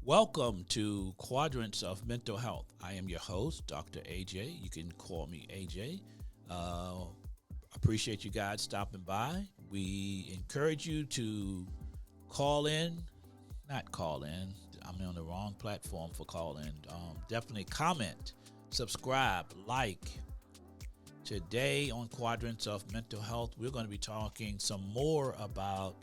Welcome to Quadrants of Mental Health. I am your host, Dr. AJ. You can call me AJ. Appreciate you guys stopping by. We encourage you to not call in. I'm on the wrong platform for call in. Definitely comment, subscribe, like. Today on Quadrants of Mental Health, we're going to be talking some more about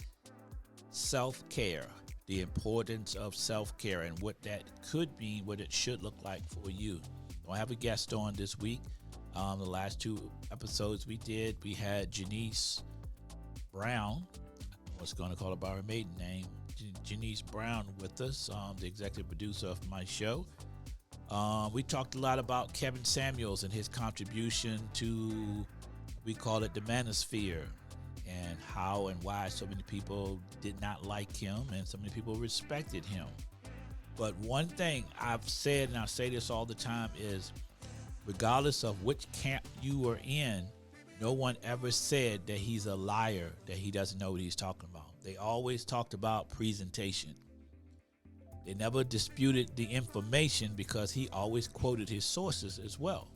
self-care, the importance of self-care and what that could be, what it should look like for you. I have a guest on this week. The last two episodes we had Janice Brown. I was going to call her by her maiden name, Janice Brown, with us, the executive producer of my show. We talked a lot about Kevin Samuels and his contribution to, we call it the manosphere, and how and why so many people did not like him and so many people respected him. But one thing I've said, and I say this all the time, is regardless of which camp you are in, no one ever said that he's a liar, that he doesn't know what he's talking about. They always talked about presentation. They never disputed the information because he always quoted his sources as well,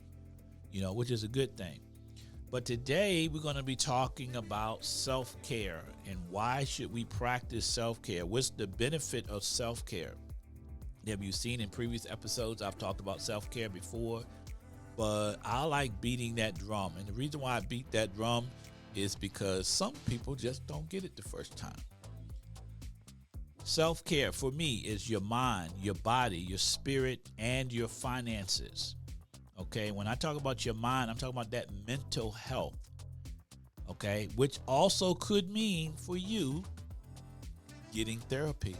which is a good thing. But today we're going to be talking about self-care and why should we practice self-care? What's the benefit of self-care? Have you seen in previous episodes, I've talked about self-care before, but I like beating that drum. And the reason why I beat that drum is because some people just don't get it the first time. Self-care for me is your mind, your body, your spirit, and your finances. Okay, when I talk about your mind, I'm talking about that mental health, okay, which also could mean for you getting therapy.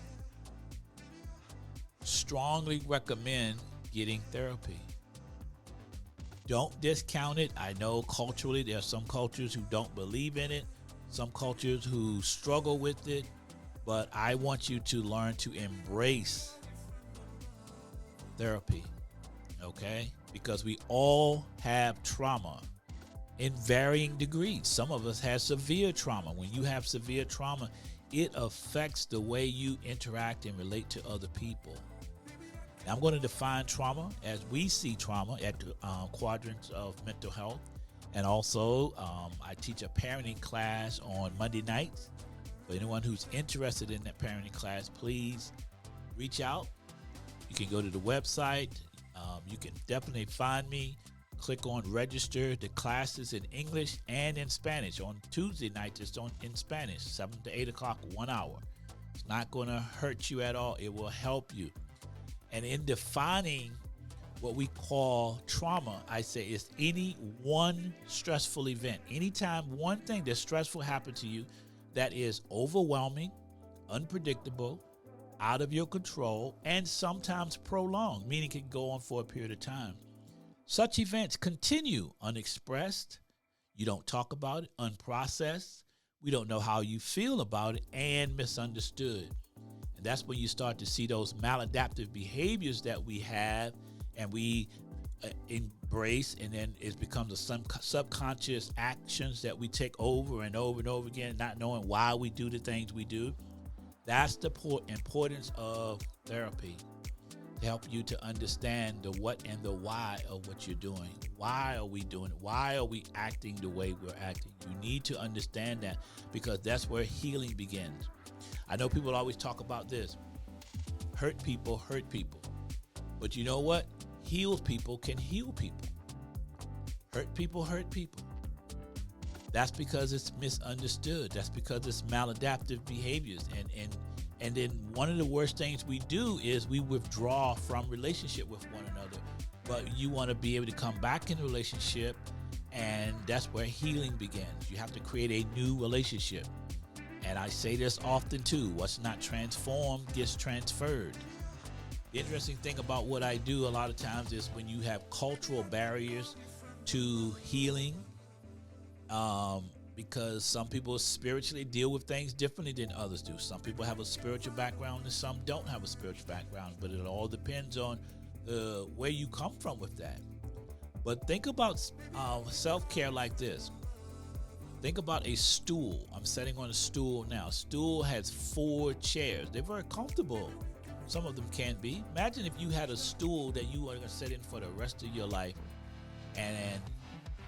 Strongly recommend getting therapy. Don't discount it. I know culturally there are some cultures who don't believe in it, some cultures who struggle with it, but I want you to learn to embrace therapy, okay? Because we all have trauma in varying degrees. Some of us have severe trauma. When you have severe trauma, it affects the way you interact and relate to other people. Now, I'm going to define trauma as we see trauma at the Quadrants of Mental Health. And also, I teach a parenting class on Monday nights. For anyone who's interested in that parenting class, please reach out. You can go to the website. You can definitely find me. Click on register. The class is in English and in Spanish. On Tuesday night, it's in Spanish, 7 to 8 o'clock, 1 hour. It's not going to hurt you at all. It will help you. And in defining what we call trauma, I say it's any one stressful event. Anytime one thing that's stressful happened to you that is overwhelming, unpredictable, out of your control, and sometimes prolonged, meaning it can go on for a period of time. Such events continue unexpressed. You don't talk about it, unprocessed. We don't know how you feel about it, and misunderstood. And that's when you start to see those maladaptive behaviors that we have and we embrace, and then it becomes a subconscious actions that we take over and over and over again, not knowing why we do the things we do. That's the importance of therapy, to help you to understand the what and the why of what you're doing. Why are we doing it? Why are we acting the way we're acting? You need to understand that, because that's where healing begins. I know people always talk about this. Hurt people. But you know what? Healed people can heal people. Hurt people. That's because it's misunderstood. That's because it's maladaptive behaviors. And then one of the worst things we do is we withdraw from relationship with one another. But you want to be able to come back in a relationship, and that's where healing begins. You have to create a new relationship. And I say this often too, what's not transformed gets transferred. The interesting thing about what I do a lot of times is when you have cultural barriers to healing, because some people spiritually deal with things differently than others do. Some people have a spiritual background and some don't have a spiritual background, but it all depends on where you come from with that. But think about self-care like this. Think about a stool. I'm sitting on a stool now. Stool has 4 chairs. They're very comfortable. Some of them can be. Imagine if you had a stool that you were going to sit in for the rest of your life, and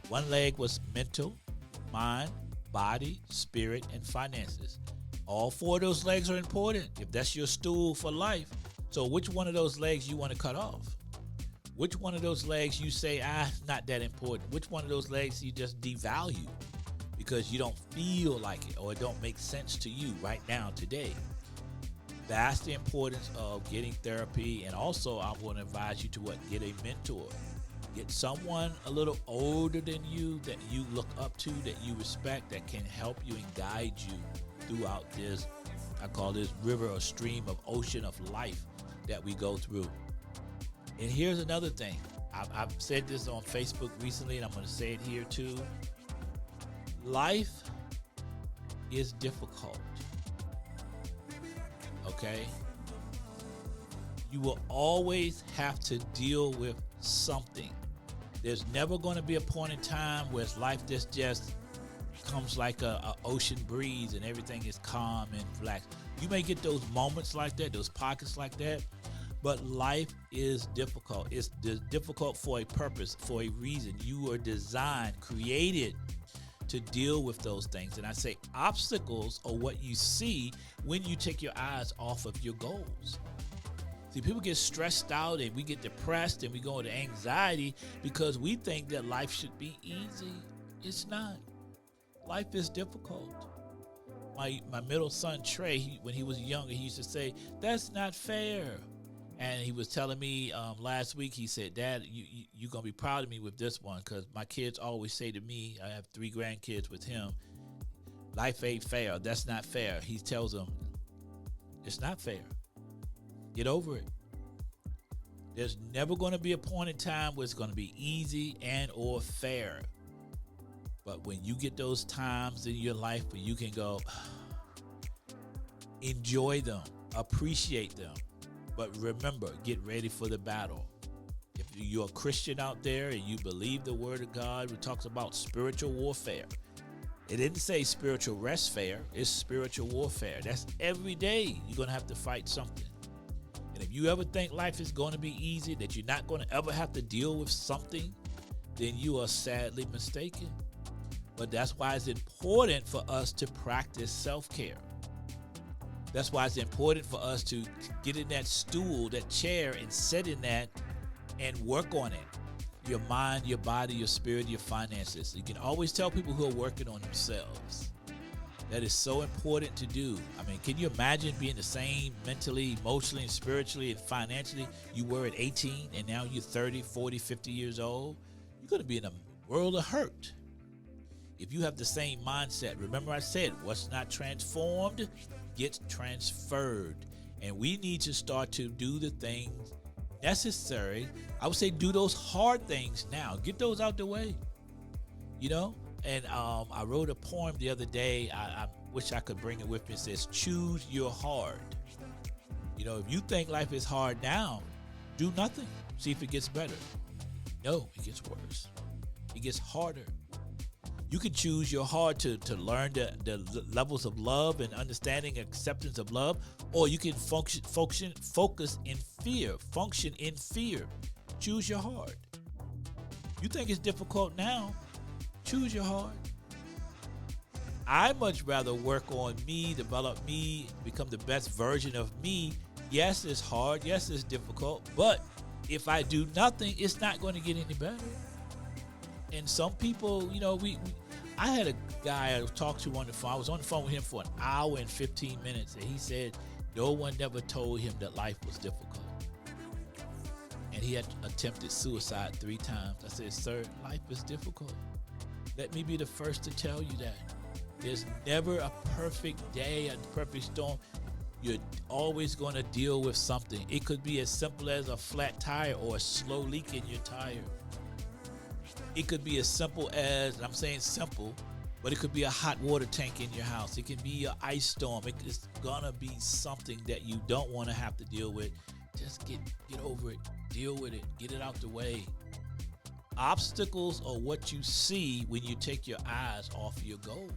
one leg was mental, mind, body, spirit, and finances. All four of those legs are important if that's your stool for life. So which one of those legs you want to cut off? Which one of those legs you say, not that important? Which one of those legs you just devalue because you don't feel like it or it don't make sense to you right now, today? That's the importance of getting therapy. And also, I want to advise you to get a mentor. Get someone a little older than you that you look up to, that you respect, that can help you and guide you throughout this, I call this river or stream of ocean of life that we go through. And here's another thing. I've said this on Facebook recently, and I'm going to say it here too. Life is difficult. Okay? You will always have to deal with something. There's never going to be a point in time where life just comes like a ocean breeze and everything is calm and relaxed. You may get those moments like that, those pockets like that, but life is difficult. It's difficult for a purpose, for a reason. You are designed, created to deal with those things. And I say obstacles are what you see when you take your eyes off of your goals. See, people get stressed out and we get depressed and we go into anxiety because we think that life should be easy. It's not. Life is difficult. My middle son, Trey, when he was younger, he used to say, "That's not fair." And he was telling me last week, he said, "Dad, you're going to be proud of me with this one," because my kids always say to me, I have 3 grandkids with him, "Life ain't fair. That's not fair." He tells them, it's not fair. Get over it. There's never going to be a point in time where it's going to be easy and or fair. But when you get those times in your life where you can go, enjoy them, appreciate them. But remember, get ready for the battle. If you're a Christian out there and you believe the word of God, it talks about spiritual warfare. It didn't say spiritual rest fair. It's spiritual warfare. That's every day you're going to have to fight something. And if you ever think life is going to be easy, that you're not going to ever have to deal with something, then you are sadly mistaken. But that's why it's important for us to practice self-care. That's why it's important for us to get in that stool, that chair, and sit in that and work on it. Your mind, your body, your spirit, your finances. You can always tell people who are working on themselves. That is so important to do. I mean, can you imagine being the same mentally, emotionally, and spiritually, and financially you were at 18 and now you're 30, 40, 50 years old? You're going to be in a world of hurt. If you have the same mindset, remember I said, what's not transformed gets transferred. And we need to start to do the things necessary. I would say do those hard things now. Get those out the way. You know? And I wrote a poem the other day. I wish I could bring it with me. It says, choose your hard. You know, if you think life is hard now, do nothing. See if it gets better. No, it gets worse. It gets harder. You can choose your hard to learn the levels of love and understanding and acceptance of love, or you can focus in fear, function in fear. Choose your hard. You think it's difficult now, choose your hard. I much rather work on me, develop me, become the best version of me. Yes, it's hard. Yes, it's difficult. But if I do nothing, it's not going to get any better. And some people, you know, I had a guy I talked to on the phone. I was on the phone with him for an hour and 15 minutes, and he said no one never told him that life was difficult. And he had attempted suicide 3 times. I said, sir, life is difficult. Let me be the first to tell you that. There's never a perfect day, a perfect storm. You're always going to deal with something. It could be as simple as a flat tire or a slow leak in your tire. It could be as simple as, I'm saying simple, but it could be a hot water tank in your house. It can be an ice storm. It's going to be something that you don't want to have to deal with. Just get over it. Deal with it. Get it out the way. Obstacles are what you see when you take your eyes off your goals.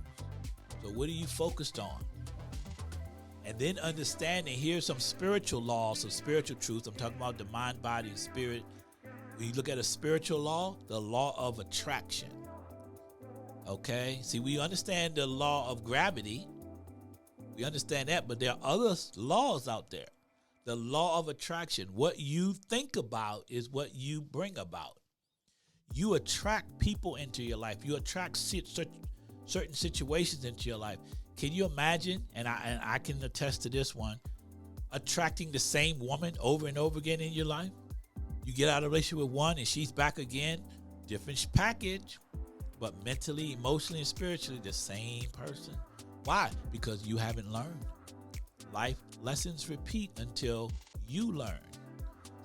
So what are you focused on? And then understanding, here's some spiritual laws, some spiritual truths. I'm talking about the mind, body, and spirit. When you look at a spiritual law, the law of attraction. Okay? See, we understand the law of gravity. We understand that, but there are other laws out there. The law of attraction. What you think about is what you bring about. You attract people into your life. You attract certain situations into your life. Can you imagine, and I can attest to this one, attracting the same woman over and over again in your life? You get out of a relationship with one and she's back again, different package, but mentally, emotionally, and spiritually, the same person. Why? Because you haven't learned. Life lessons repeat until you learn.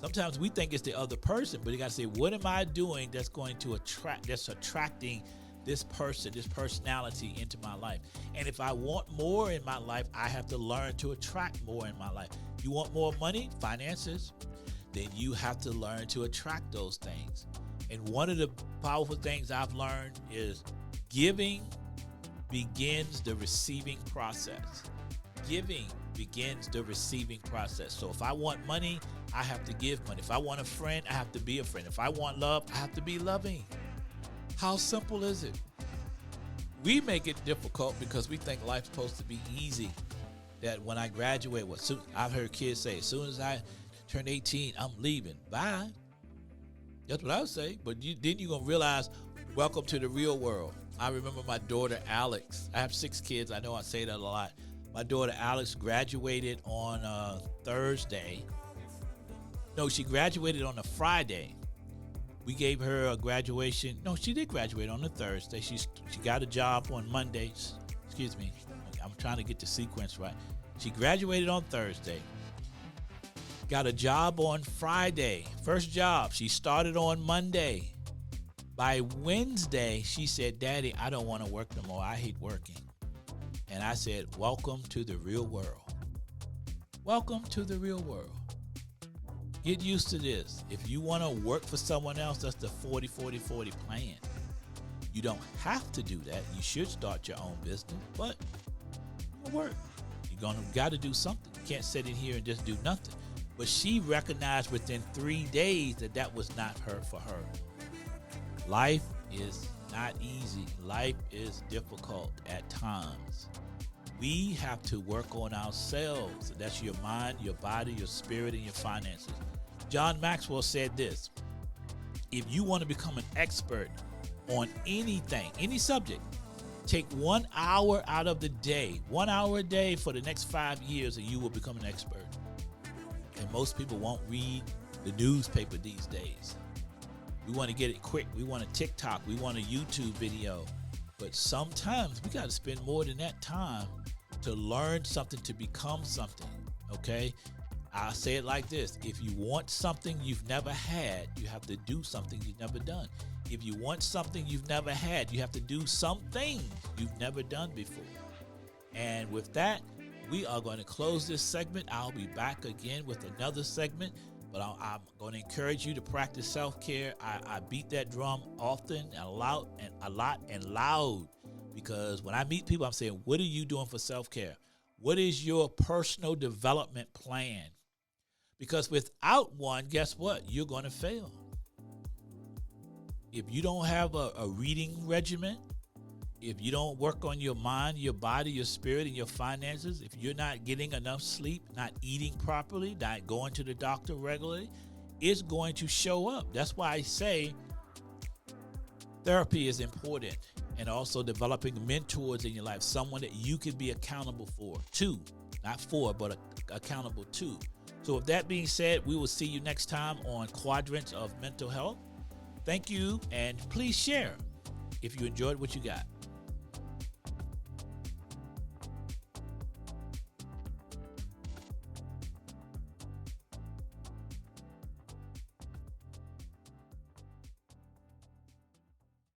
Sometimes we think it's the other person, but you got to say, what am I doing that's going to attracting this person, this personality into my life? And if I want more in my life, I have to learn to attract more in my life. You want more money, finances, then you have to learn to attract those things. And one of the powerful things I've learned is giving begins the receiving process. Giving begins the receiving process. So if I want money, I have to give money. If I want a friend, I have to be a friend. If I want love, I have to be loving. How simple is it? We make it difficult because we think life's supposed to be easy. That when I graduate, I've heard kids say, as soon as I turn 18, I'm leaving. Bye. That's what I would say. But then you're going to realize, welcome to the real world. I remember my daughter, Alex. I have 6 kids. I know I say that a lot. My daughter, Alex, graduated on Thursday. No, she graduated on a Friday. We gave her a graduation. No, she did graduate on a Thursday. She got a job on Monday. Excuse me. I'm trying to get the sequence right. She graduated on Thursday. Got a job on Friday. First job. She started on Monday. By Wednesday, she said, Daddy, I don't want to work no more. I hate working. And I said, welcome to the real world. Welcome to the real world. Get used to this. If you want to work for someone else, that's the 40-40-40 plan. You don't have to do that. You should start your own business, but it'll work. You're got to do something. You can't sit in here and just do nothing. But she recognized within 3 days that was not for her. Life is not easy. Life is difficult at times. We have to work on ourselves. That's your mind, your body, your spirit, and your finances. John Maxwell said this: if you want to become an expert on anything, any subject, take 1 hour out of the day, 1 hour a day for the next 5 years, and you will become an expert. And most people won't read the newspaper these days. We want to get it quick. We want a TikTok. We want a YouTube video. But sometimes we got to spend more than that time to learn something, to become something, okay? I'll say it like this. If you want something you've never had, you have to do something you've never done. If you want something you've never had, you have to do something you've never done before. And with that, we are going to close this segment. I'll be back again with another segment, but I'm going to encourage you to practice self-care. I beat that drum often and a lot and loud, because when I meet people, I'm saying, what are you doing for self-care? What is your personal development plan? Because without one, guess what? You're going to fail. If you don't have a reading regimen, if you don't work on your mind, your body, your spirit, and your finances, if you're not getting enough sleep, not eating properly, not going to the doctor regularly, it's going to show up. That's why I say therapy is important, and also developing mentors in your life, someone that you can be accountable to, not for, but accountable to. So with that being said, we will see you next time on Quadrants of Mental Health. Thank you, and please share if you enjoyed what you got.